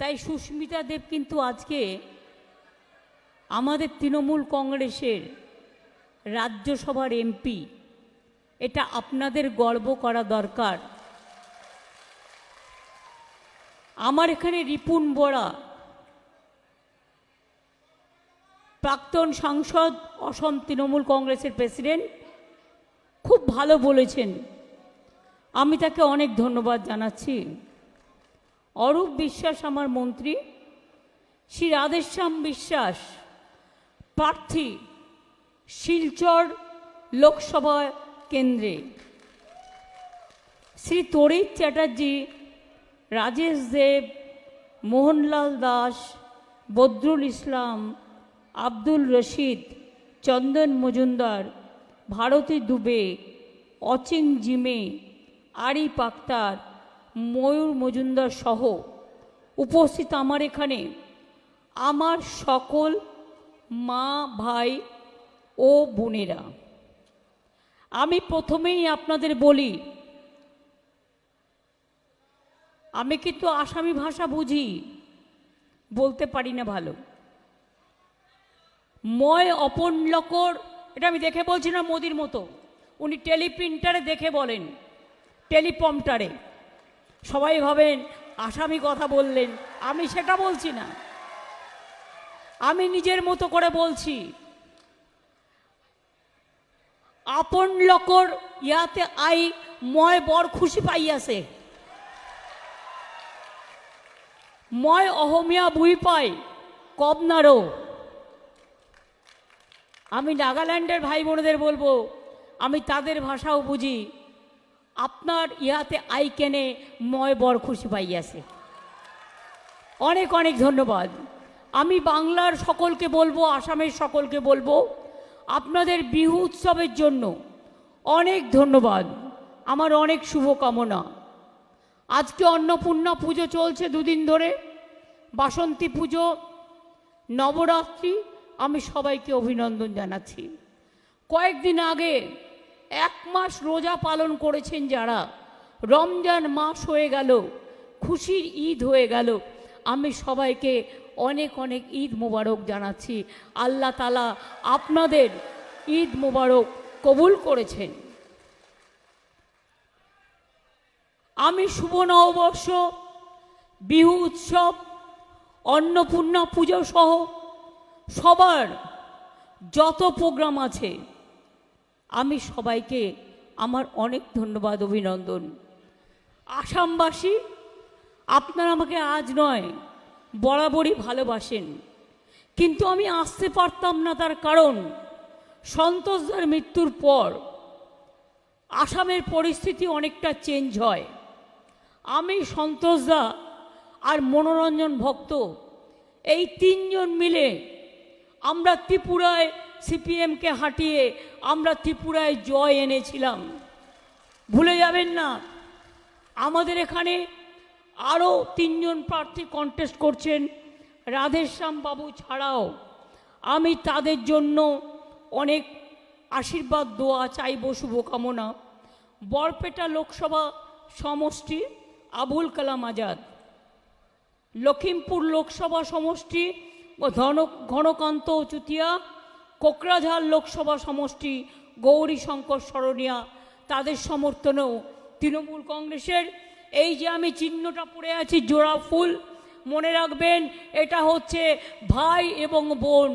তাই সুস্মিতা দেব কিন্তু আজকে আমাদের তৃণমূল কংগ্রেসের রাজ্যসভার এমপি। এটা আপনাদের গর্ব করা দরকার। আমার এখানে রিপুন বরা, প্রাক্তন সাংসদ, অসম তৃণমূল কংগ্রেসের প্রেসিডেন্ট, খুব ভালো বলেছেন। আমি তাকে অনেক ধন্যবাদ জানাচ্ছি। অরূপ বিশ্বাস আমার মন্ত্রী, শ্রী রাধেশ্যাম বিশ্বাস প্রার্থী শিলচর লোকসভা কেন্দ্রে, শ্রী তরিৎ চ্যাটার্জি, রাজেশ দেব, মোহনলাল দাস, বদরুল ইসলাম, আব্দুল রশিদ, চন্দন মজুমদার, ভারতী দুবে, অচিন জিমে, আরিফ আক্তার, ময়ূর মজুমদার সহ উপস্থিত আমার এখানে আমার সকল মা, ভাই ও বোনেরা, আমি প্রথমেই আপনাদের বলি, আমি কিন্তু আসামি ভাষা বুঝি, বলতে পারি না ভালো। ময় অপন লকর, এটা আমি দেখে বলছি না মোদির মতো, উনি টেলিপ্রিন্টারে দেখে বলেন, টেলিপ্রম্পটারে। সবাই ভাবেন আসামি কথা বললেন, আমি সেটা বলছি না, আমি নিজের মতো করে বলছি। আপন লকর ইয়াতে আই ময় বর খুশি পাইয়াছে, ময় অহমিয়া বুই পাই কবনারো। আমি নাগাল্যান্ডের ভাই বোনেদের বলবো, আমি তাদের ভাষাও বুঝি। আপনার ইহাতে আই কেনে ময় বর খুশি পাইয়াছে। অনেক অনেক ধন্যবাদ। আমি বাংলার সকলকে বলবো, আসামের সকলকে বলবো, আপনাদের বিহু উৎসবের জন্য অনেক ধন্যবাদ, আমার অনেক শুভকামনা। আজকে অন্নপূর্ণা পুজো চলছে দুদিন ধরে, বাসন্তী পুজো, নবরাত্রি। আমি সবাইকে অভিনন্দন জানাচ্ছি। কয়েকদিন আগে 1 মাস রোজা পালন করেছেন যারা, রমজান মাস হয়ে গেল, খুশির ঈদ হয়ে গেল, আমি সবাইকে অনেক অনেক ঈদ মোবারক জানাচ্ছি। আল্লাহ তাআলা আপনাদের ঈদ মোবারক কবুল করেছেন। আমি শুভ নববর্ষ, বিহু উৎসব, অন্নপূর্ণা পুজো সহ সবার যত প্রোগ্রাম আছে, আমি সবাইকে আমার অনেক ধন্যবাদ, অভিনন্দন। আসামবাসী, আপনারা আমাকে আজ নয় বরাবরই ভালোবাসেন, কিন্তু আমি আসতে পারতাম না, তার কারণ সন্তোষদার মৃত্যুর পর আসামের পরিস্থিতি অনেকটা চেঞ্জ হয়। আমি, সন্তোষদা আর মনোরঞ্জন ভক্ত, এই 3 জন মিলে আমরা ত্রিপুরায় সিপিএমকে হাঁটিয়ে আমরা ত্রিপুরায় জয় এনেছিলাম। ভুলে যাবেন না। আমাদের এখানে আরও 3 জন প্রার্থী কন্টেস্ট করছেন, রাধেশ্যাম বাবু ছাড়াও। আমি তাদের জন্য অনেক আশীর্বাদ, দোয়া চাইব, শুভকামনা। বরপেটা লোকসভা সমষ্টি আবুল কালাম আজাদ, লখিমপুর লোকসভা সমষ্টি ঘনকান্ত চুতিয়া, কোকরাঝাড় লোকসভা সমষ্টি গৌরীশঙ্কর সরনিয়া, তাদের সমর্থনেও তৃণমূল কংগ্রেসের এই যে আমি চিহ্নটা পড়ে আছি, জোড়া ফুল, মনে রাখবেন এটা হচ্ছে ভাই এবং বোন,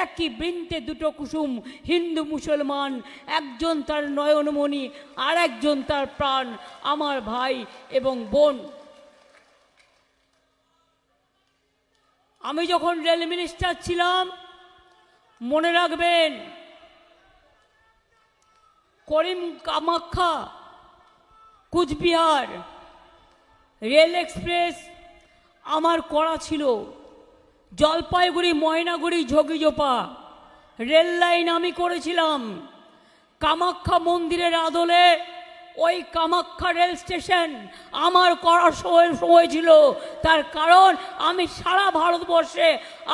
একই বৃন্তে দুটো কুসুম, হিন্দু মুসলমান, একজন তার নয়নমণি আর একজন তার প্রাণ, আমার ভাই এবং বোন। আমি যখন রেল মিনিস্টার ছিলাম, মনে রাখবেন, করিম কামাখ্যা কুচবিহার রেল এক্সপ্রেস আমার করা ছিল। জলপাইগুড়ি ময়নাগুড়ি ঝগিজোপা রেল লাইন আমি করেছিলাম। কামাখ্যা মন্দিরের আদলে ওই কামাখ্যা রেল স্টেশন আমার করার সময় ছিল। তার কারণ আমি সারা ভারতবর্ষে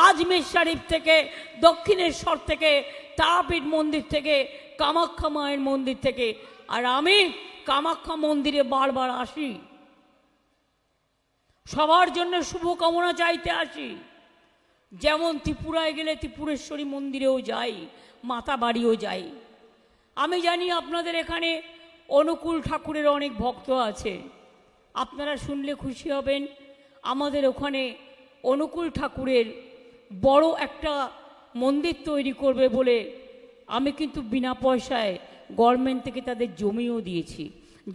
আজমির শরীফ থেকে, দক্ষিণেশ্বর থেকে, তারাপীঠ মন্দির থেকে, কামাখ্যা মায়ের মন্দির থেকে, আর আমি কামাখ্যা মন্দিরে বারবার আসি। সবার জন্য শুভকামনা চাইতে আসি। যেমন ত্রিপুরায় গেলে ত্রিপুরেশ্বরী মন্দিরেও যাই, মাতা বাড়িও যাই। আমি জানি আপনাদের এখানে অনুকূল ঠাকুরের অনেক ভক্ত আছে, আপনারা শুনলে খুশি হবেন। আমাদের ওখানে অনুকূল ঠাকুরের বড় একটা মন্দির তৈরি করবে বলে আমি কিন্তু বিনা পয়সায় গভর্নমেন্ট থেকে তাদের জমিও দিয়েছি,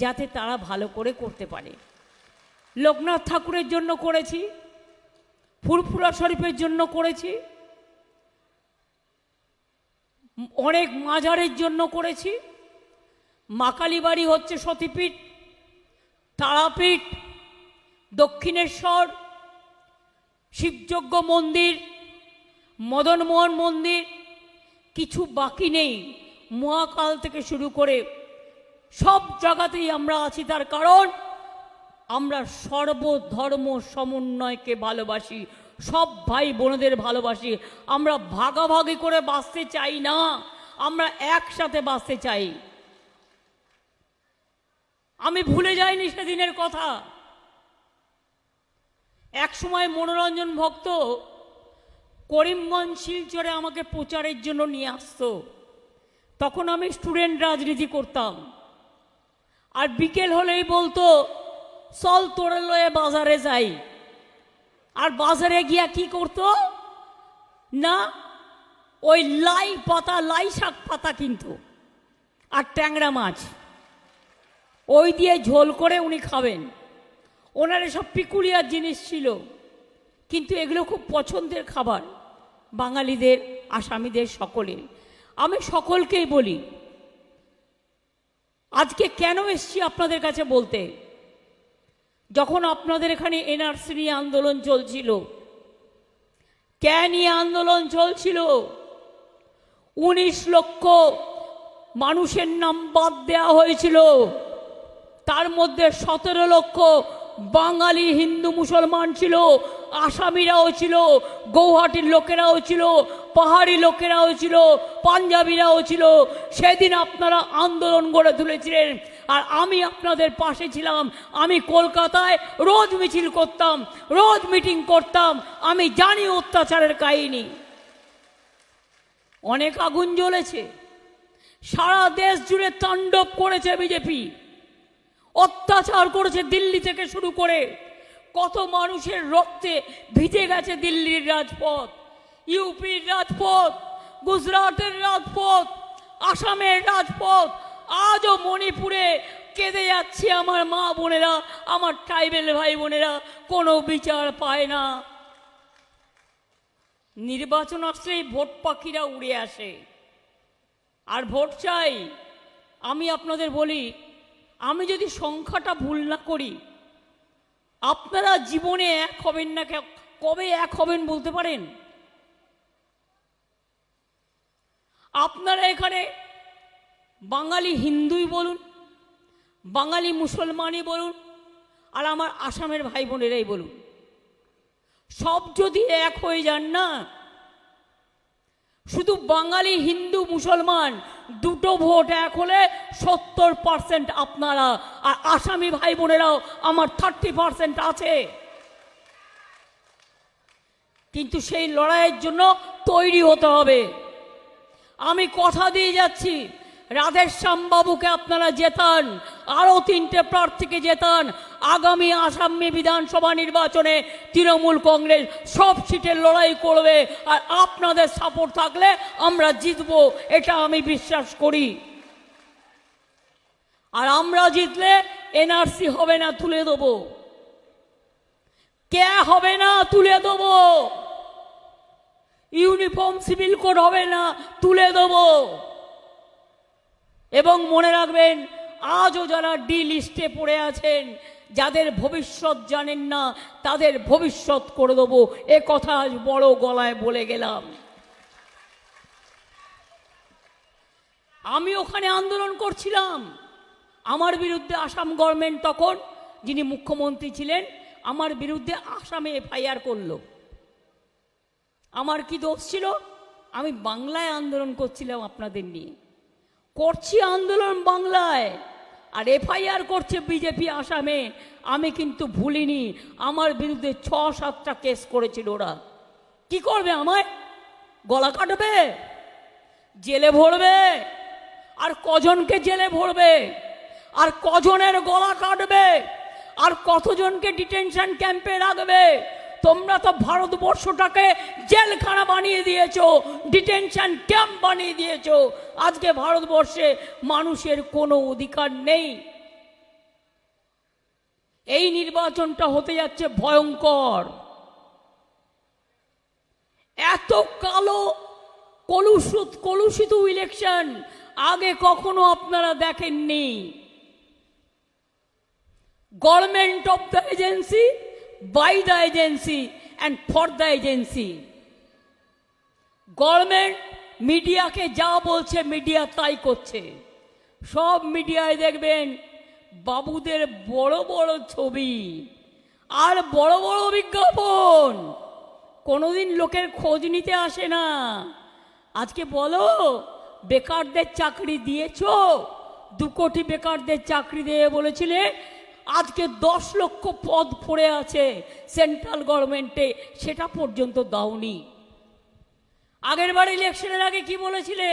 যাতে তারা ভালো করে করতে পারে। লোকনাথ ঠাকুরের জন্য করেছি, ফুরফুরা শরীফের জন্য করেছি, অনেক মাজারের জন্য করেছি। মা কালীবাড়ি হচ্ছে সতীপীঠ, তারাপীঠ, দক্ষিণেশ্বর, শিবযজ্ঞ মন্দির, মদনমোহন মন্দির, কিছু বাকি নেই। মহাকাল থেকে শুরু করে সব জায়গাতেই আমরা আছি, তার কারণ আমরা সর্বধর্ম সমন্বয়কে ভালোবাসি, সব ভাই বোনদের ভালোবাসি। আমরা ভাগাভাগি করে বাঁচতে চাই না, আমরা একসাথে বাঁচতে চাই। আমি ভুলে যাইনি সেদিনের কথা। এক সময় মনোরঞ্জন ভক্ত করিমগঞ্জ শিলচরে আমাকে প্রচারের জন্য নিয়ে আসতো। তখন আমি স্টুডেন্ট রাজনীতি করতাম, আর বিকেল হলেই বলতো চল তোরে লয়ে বাজারে যাই। আর বাজারে গিয়া কি করতো না, ওই লাই পাতা, লাই শাক পাতা কিনতো আর ট্যাংরা মাছ, ওই দিয়ে ঝোল করে উনি খাবেন। ওনার এসব পিকুলিয়ার জিনিস ছিল, কিন্তু এগুলো খুব পছন্দের খাবার বাঙালিদের, আসামিদের, সকলের। আমি সকলকেই বলি, আজকে কেন এসছি আপনাদের কাছে বলতে, যখন আপনাদের এখানে এনআরসি নিয়ে আন্দোলন চলছিল, নিয়ে আন্দোলন চলছিল, 19 লক্ষ মানুষের নাম বাদ দেওয়া হয়েছিল, তার মধ্যে 17 লক্ষ বাঙালি হিন্দু মুসলমান ছিল, আসামিরাও ছিল, গৌহাটির লোকেরাও ছিল, পাহাড়ি লোকেরাও ছিল, পাঞ্জাবিরাও ছিল। সেদিন আপনারা আন্দোলন গড়ে তুলেছিলেন, আর আমি আপনাদের পাশে ছিলাম। আমি কলকাতায় রোজ মিছিল করতাম, রোজ মিটিং করতাম। আমি জানি অত্যাচারের কাহিনী। অনেক আগুন জ্বলেছে, সারা দেশ জুড়ে তাণ্ডব করেছে বিজেপি, অত্যাচার করেছে দিল্লি থেকে শুরু করে। কত মানুষের রক্তে ভিজে গেছে দিল্লির রাজপথ, ইউপির রাজপথ, গুজরাটের রাজপথ, আসামের রাজপথ। আজও মণিপুরে কেঁদে যাচ্ছে আমার মা বোনেরা, আমার ট্রাইবেল ভাই বোনেরা, কোনো বিচার পায় না। নির্বাচন আসলেই ভোট পাখিরা উড়ে আসে, আর ভোট চাই। আমি আপনাদের বলি, আমি যদি সংখ্যাটা ভুল না করি, আপনারা জীবনে এক হবেন না। কবে এক হবেন বলতে পারেন? আপনারা এখানে বাঙালি হিন্দুই বলুন, বাঙালি মুসলমানই বলুন, আর আমার আসামের ভাই বোনেরাই বলুন, সব যদি এক হয়ে যান না, শুধু বাঙালি হিন্দু মুসলমান দুটো ভোট এক হলে 70% আপনারা, আর আসামি ভাই বোনেরাও আমার 30% আছে। কিন্তু সেই লড়াইয়ের জন্য তৈরি হতে হবে। আমি কথা দিয়ে যাচ্ছি, রাধেশ্যাম বাবুকে আপনারা জেতান, আরও 3টে প্রার্থীকে জেতান। আগামী আসামে বিধানসভা নির্বাচনে তৃণমূল কংগ্রেস সব সিটের লড়াই করবে, আর আপনাদের সাপোর্ট থাকলে আমরা জিতব, এটা আমি বিশ্বাস করি। আর আমরা জিতলে এনআরসি হবে না, তুলে দেব। কে হবে না, তুলে দেব। ইউনিফর্ম সিভিল কোড হবে না, তুলে দেব। এবং মনে রাখবেন, আজও যারা ডি লিস্টে পড়ে আছেন, যাদের ভবিষ্যৎ জানেন না, তাদের ভবিষ্যৎ করে দেবো, এ কথা আজ বড় গলায় বলে গেলাম। আমি ওখানে আন্দোলন করছিলাম, আমার বিরুদ্ধে আসাম গভর্নমেন্ট তখন, যিনি মুখ্যমন্ত্রী ছিলেন, আমার বিরুদ্ধে আসামে এফআইআর করলো। আমার কি দোষ ছিল? আমি বাংলায় আন্দোলন করছিলাম আপনাদের নিয়ে, করছি আন্দোলন বাংলায়। আর এফআইআর করছে বিজেপি আসামে। আমি কিন্তু ভুলিনি, আমার বিরুদ্ধে 6-7টা কেস করেছিল ওরা। কি করবে? আমায় গলা কাটবে, জেলে ভরবে। আর কজনকে জেলে ভরবে, আর কজনের গলা কাটবে, আর কতজনকে ডিটেনশন ক্যাম্পে রাখবে? তোমরা তো ভারতবর্ষটাকে জেলখানা বানিয়ে দিয়েছো, ডিটেনশন ক্যাম্প বানিয়ে দিয়েছো। আজকে ভারতবর্ষে মানুষের কোনো অধিকার নেই। এই নির্বাচনটা হতে যাচ্ছে ভয়ঙ্কর। এত কালো কলুষিত ইলেকশন আগে কখনো আপনারা দেখেননি। Government of the agency, by the agency and for the agency. Government মিডিয়াকে যা বলছে মিডিয়া তাই করছে। সব মিডিয়ায় দেখবেন বাবুদের বড় বড় ছবি আর বড় বড় বিজ্ঞাপন। কোনোদিন লোকের খোঁজ নিতে আসে না। আজকে বলো, বেকারদের চাকরি দিয়েছো? 2 কোটি বেকারদের চাকরি দিয়ে বলেছিলে। আজকে 10 লক্ষ পদ পড়ে আছে সেন্ট্রাল গভর্নমেন্টে, সেটা পর্যন্ত দাওনি। আগের বার ইলেকশনের আগে কি বলেছিলে?